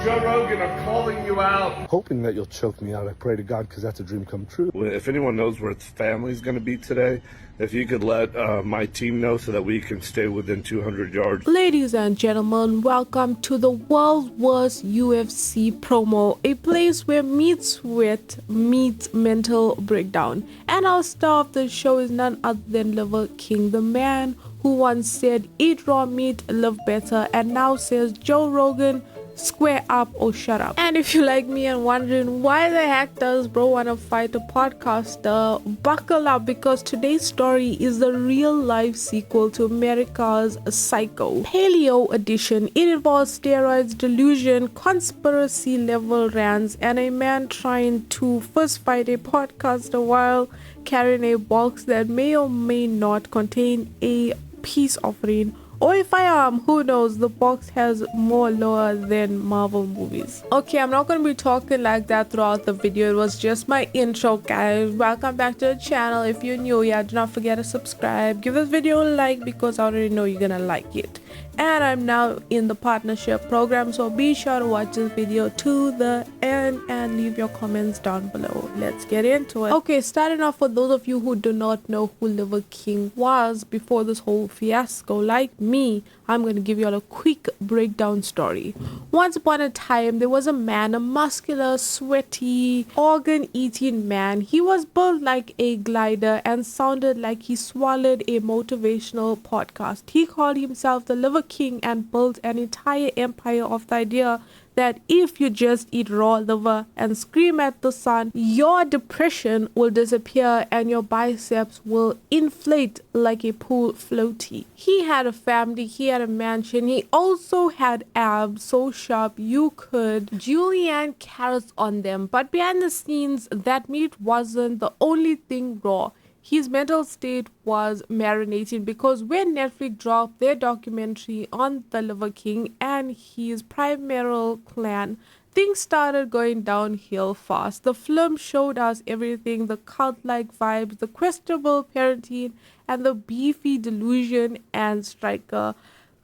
Joe Rogan, I'm calling you out. Hoping that you'll choke me out. I pray to God, because that's a dream come true. If anyone knows where its family's going to be today, if you could let my team know so that we can stay within 200 yards. Ladies and gentlemen, welcome to the world's worst UFC promo, a place where meat sweat meets mental breakdown. And our star of the show is none other than Liverking, the man who once said eat raw meat, live better, and now says Joe Rogan, square up or shut up. And if you like me and wondering why the heck does bro want to fight a podcaster, buckle up, because today's story is the real life sequel to America's Psycho Paleo edition. It involves steroids, delusion, conspiracy level rants, and a man trying to first fight a podcaster while carrying a box that may or may not contain a peace offering or a firearm. Who knows? The box has more lore than Marvel movies. Okay, I'm not going to be talking like that throughout the video. It was just my intro, guys. Welcome back to the channel. If you're new, yeah, do not forget to subscribe. Give this video a like, because I already know you're gonna like it. And I'm now in the partnership program, so be sure to watch this video to the end and leave your comments down below. Let's get into it. Okay, starting off, for those of you who do not know who Liverking was before this whole fiasco, like me, I'm going to give you all a quick breakdown story. Once upon a time, there was a man, a muscular, sweaty, organ-eating man. He was built like a glider and sounded like he swallowed a motivational podcast. He called himself the Liverking and built an entire empire of the idea that if you just eat raw liver and scream at the sun, your depression will disappear and your biceps will inflate like a pool floaty. He had a family, he had a mansion, he also had abs so sharp you could julienne carrots on them. But behind the scenes, that meat wasn't the only thing raw. His mental state was marinating, because when Netflix dropped their documentary on the Liverking and his primary clan, things started going downhill fast. The film showed us everything: the cult-like vibes, the questionable parenting, and the beefy delusion and striker.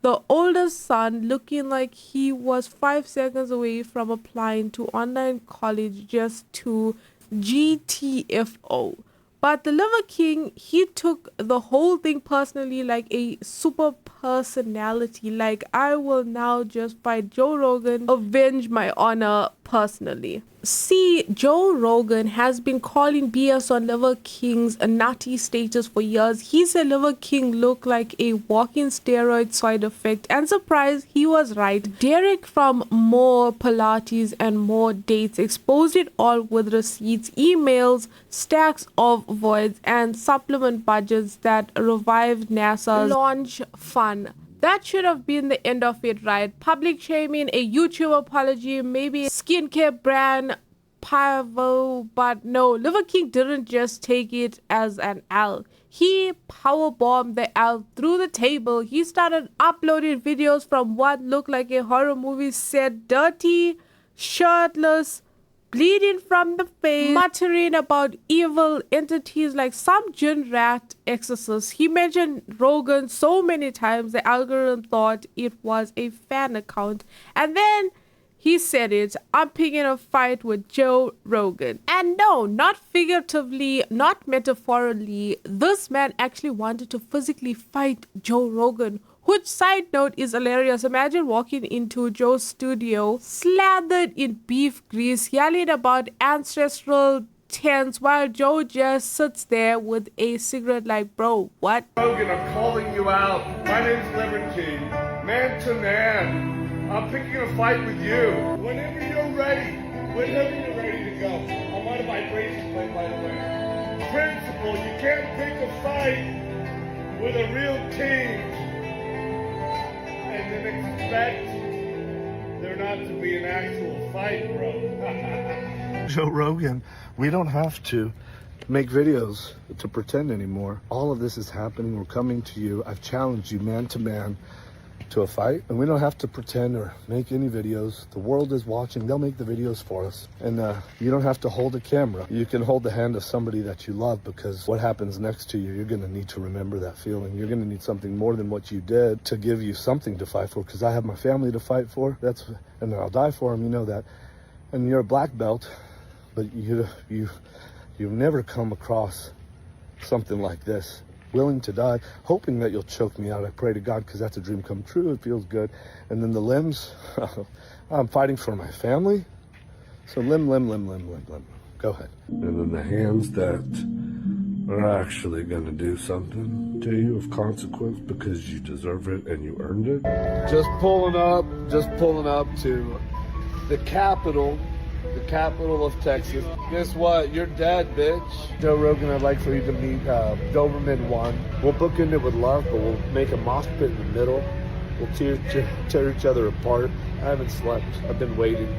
The oldest son looking like he was 5 seconds away from applying to online college just to GTFO. But the Liverking, he took the whole thing personally, like a super personality. Like, I will now just fight Joe Rogan, avenge my honor personally. See, Joe Rogan has been calling BS on Liverking's nutty status for years. He said Liverking looked like a walking steroid side effect, and surprise, he was right. Derek from More Pilates and More Dates exposed it all with receipts, emails, stacks of voids, and supplement budgets that revived NASA's launch fund. That should have been the end of it, right? Public shaming, a YouTube apology, maybe a skincare brand pivot. But no, Liverking didn't just take it as an L. He powerbombed the L through the table. He started uploading videos from what looked like a horror movie set, dirty, shirtless, bleeding from the face, muttering about evil entities like some gin rat exorcist. He mentioned Rogan so many times the algorithm thought it was a fan account. And then he said it: I'm picking a fight with Joe Rogan. And no, not figuratively, not metaphorically. This man actually wanted to physically fight Joe Rogan. Which, side note, is hilarious. Imagine walking into Joe's studio slathered in beef grease, yelling about ancestral tents while Joe just sits there with a cigarette like, bro, what? Rogan, I'm calling you out. My name's Liverking. Man to man. I'm picking a fight with you. Whenever you're ready to go. I'm on a vibration plate, by the way. Principle, you can't pick a fight with a real team and then expect there not to be an actual fight, bro. Joe Rogan, we don't have to make videos to pretend anymore. All of this is happening. We're coming to you. I've challenged you man to man. to a fight, and we don't have to pretend or make any videos. The world is watching. They'll make the videos for us. And you don't have to hold a camera. You can hold the hand of somebody that you love, because what happens next to you, you're going to need to remember that feeling. You're going to need something more than what you did to give you something to fight for, because I have my family to fight for. And I'll die for them, you know that. And you're a black belt, but you've never come across something like this. Willing to die, hoping that you'll choke me out. I pray to God, because that's a dream come true. It feels good. And then the limbs, I'm fighting for my family. So limb. Go ahead. And then the hands that are actually going to do something to you of consequence, because you deserve it and you earned it. Just pulling up to the capital of Texas. Guess what? You're dead, bitch. Joe Rogan, I'd like for you to meet Doberman 1. We'll bookend it with love, but we'll make a mosh pit in the middle. We'll tear each other apart. I haven't slept. I've been waiting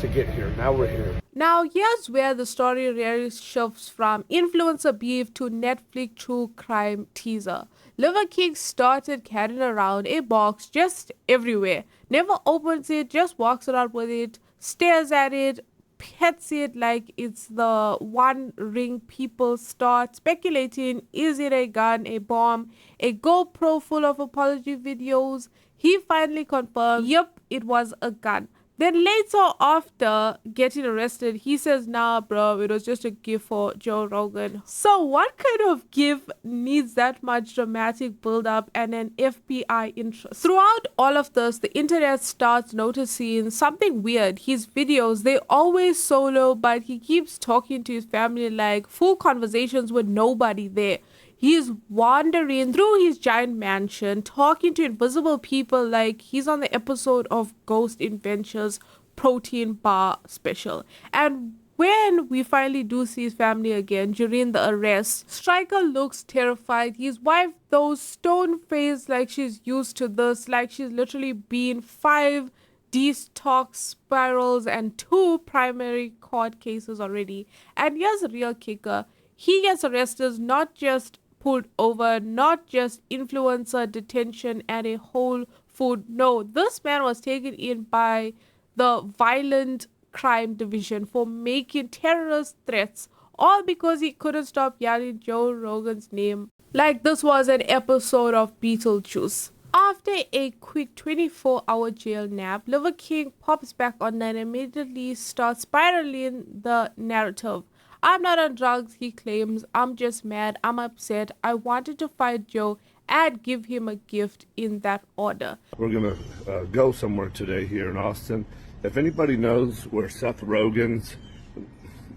to get here. Now we're here. Now, here's where the story really shifts from influencer beef to Netflix true crime teaser. Liverking started carrying around a box just everywhere. Never opens it, just walks around with it, stares at it, pets it like it's the One Ring. People start speculating, is it a gun, a bomb, a GoPro full of apology videos? He finally confirmed, yep, it was a gun. Then later, after getting arrested, he says, nah bro, it was just a gift for Joe Rogan. So what kind of gift needs that much dramatic build-up and an FBI interest? Throughout all of this, the internet starts noticing something weird. His videos, they always solo, but he keeps talking to his family like full conversations with nobody there. He's wandering through his giant mansion, talking to invisible people like he's on the episode of Ghost Adventures Protein Bar Special. And when we finally do see his family again during the arrest, Stryker looks terrified. His wife, though, stone-faced like she's used to this, like she's literally been 5 detox spirals and 2 primary court cases already. And here's the real kicker. He gets arrested, not just pulled over, not just influencer detention and a whole food. No, this man was taken in by the violent crime division for making terrorist threats, all because he couldn't stop yelling Joe Rogan's name like this was an episode of Beetlejuice. After a quick 24-hour jail nap, Liverking pops back on and immediately starts spiraling the narrative. I'm not on drugs, he claims. I'm just mad. I'm upset. I wanted to fight Joe and give him a gift in that order. We're going to go somewhere today here in Austin. If anybody knows where Seth Rogen's,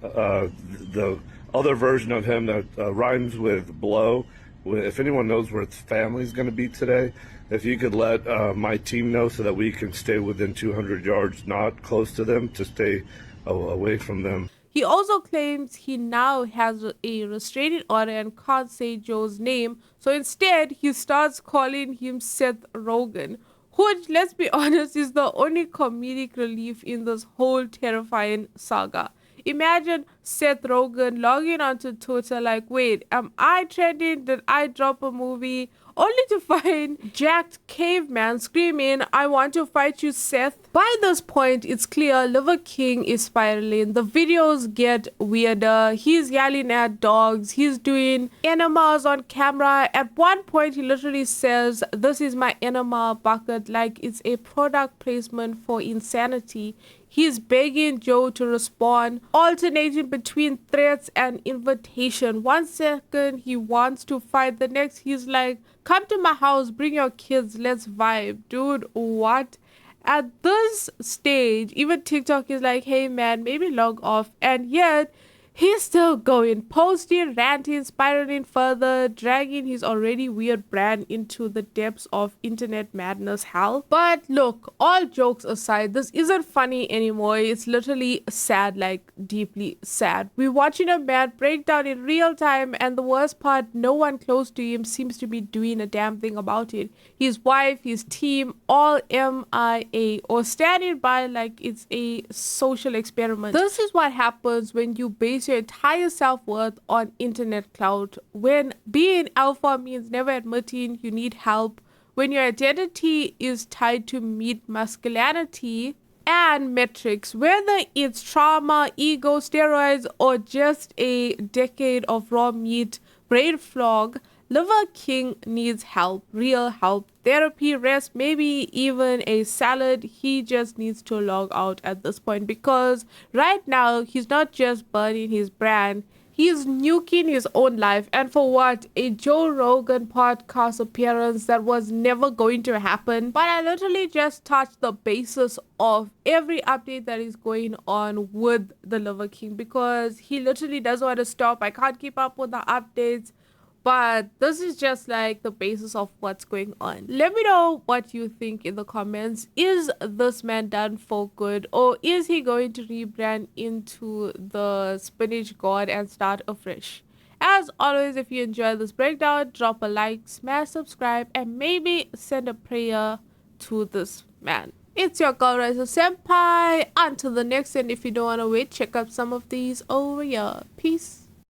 the other version of him that rhymes with blow, if anyone knows where its family's going to be today, if you could let my team know so that we can stay within 200 yards, not close to them, to stay away from them. He also claims he now has a restraining order and can't say Joe's name, so instead he starts calling him Seth Rogen, which, let's be honest, is the only comedic relief in this whole terrifying saga. Imagine Seth Rogen logging onto Twitter like, wait, am I trending? Did I drop a movie? Only to find jacked caveman screaming, I want to fight you, Seth. By this point, it's clear Liverking is spiraling. The videos get weirder. He's yelling at dogs. He's doing enemas on camera. At one point, he literally says, this is my enema bucket, like it's a product placement for insanity. He's begging Joe to respond, alternating between threats and invitation. 1 second he wants to fight, the next he's like, come to my house, bring your kids, let's vibe. Dude, what? At this stage, even TikTok is like, hey man, maybe log off. And yet, he's still going, posting, ranting, spiraling further, dragging his already weird brand into the depths of internet madness hell. But look, all jokes aside, this isn't funny anymore. It's literally sad, like deeply sad. We're watching a man break down in real time, and the worst part, no one close to him seems to be doing a damn thing about it. His wife, his team, all MIA or standing by like it's a social experiment. This is what happens when you base your entire self-worth on internet clout, when being alpha means never admitting you need help, when your identity is tied to meat masculinity and metrics, whether it's trauma, ego, steroids, or just a decade of raw meat brain fog, Liver King needs help, real help, therapy, rest, maybe even a salad. He just needs to log out at this point, because right now he's not just burning his brand, he's nuking his own life. And for what? A Joe Rogan podcast appearance that was never going to happen. But I literally just touched the basis of every update that is going on with the Liver King, because he literally doesn't want to stop. I can't keep up with the updates. But this is just like the basis of what's going on. Let me know what you think in the comments. Is this man done for good, or is he going to rebrand into the spinach god and start afresh? As always, if you enjoyed this breakdown, drop a like, smash subscribe, and maybe send a prayer to this man. It's your girl Raeesa Senpai. Until the next, and if you don't want to wait, check out some of these over here. Peace.